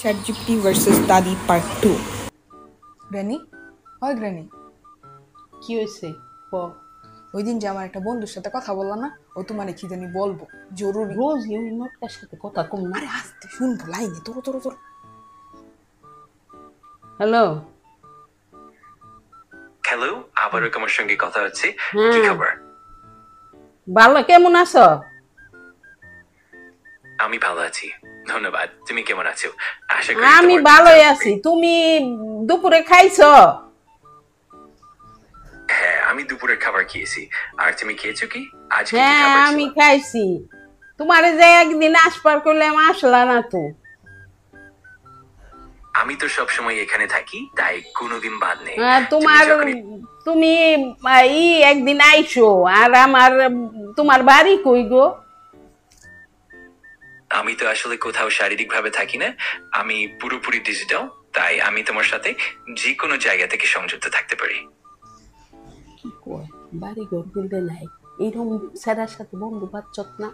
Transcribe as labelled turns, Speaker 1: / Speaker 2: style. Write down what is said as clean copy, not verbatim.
Speaker 1: ChatGPT versus Dadi Part 2.
Speaker 2: Granny, হয় granny,
Speaker 3: কি হয়েছে?
Speaker 2: ওই দিন যে আমার একটা বন্ধুর সাথে কথা বললা না, ও তোমার কি জানি বলবো জরুরি।
Speaker 3: রোজ ওই নটকার সাথে কথা কম না।
Speaker 2: আরে আস্তে শুনবো, লাইনে তোর তোর তোর।
Speaker 3: হ্যালো
Speaker 4: হ্যালো, আবারও তোমার সঙ্গে কথা হচ্ছে। কি খবর?
Speaker 3: ভালো, কেমন আছো?
Speaker 4: আমি ভালো আছি, ধন্যবাদ। তুমি কেমন আছো? আশা করি
Speaker 3: আমি ভালোই আছি। তুমি দুপুরে খাইছো?
Speaker 4: হ্যাঁ, আমি দুপুরের খাবার খেয়েছি। আর তুমি খেয়েছো কি? আজকে কি
Speaker 3: হ্যাঁ,
Speaker 4: খাবার ছিল?
Speaker 3: আমি খাইছি। তোমারে যে একদিন আসবার করলাম, আসলা না তো।
Speaker 4: আমি তো সবসময় এখানে থাকি, তাই কোনোদিন বাদ নেই।
Speaker 3: তুমি একদিন আইসো। আর তোমার বাড়ি কই গো?
Speaker 4: আমি তো আসলে কোথাও শারীরিক ভাবে থাকি না, আমি পুরোপুরি ডিজিটাল, তাই আমি তোমার সাথে যে কোনো জায়গা থেকে সংযুক্ত থাকতে পারি।
Speaker 3: কি কয়, বাড়ি ঘর বলবে নাই, এইরকম স্যারের সাথে বন্ধু বাচ্চত না।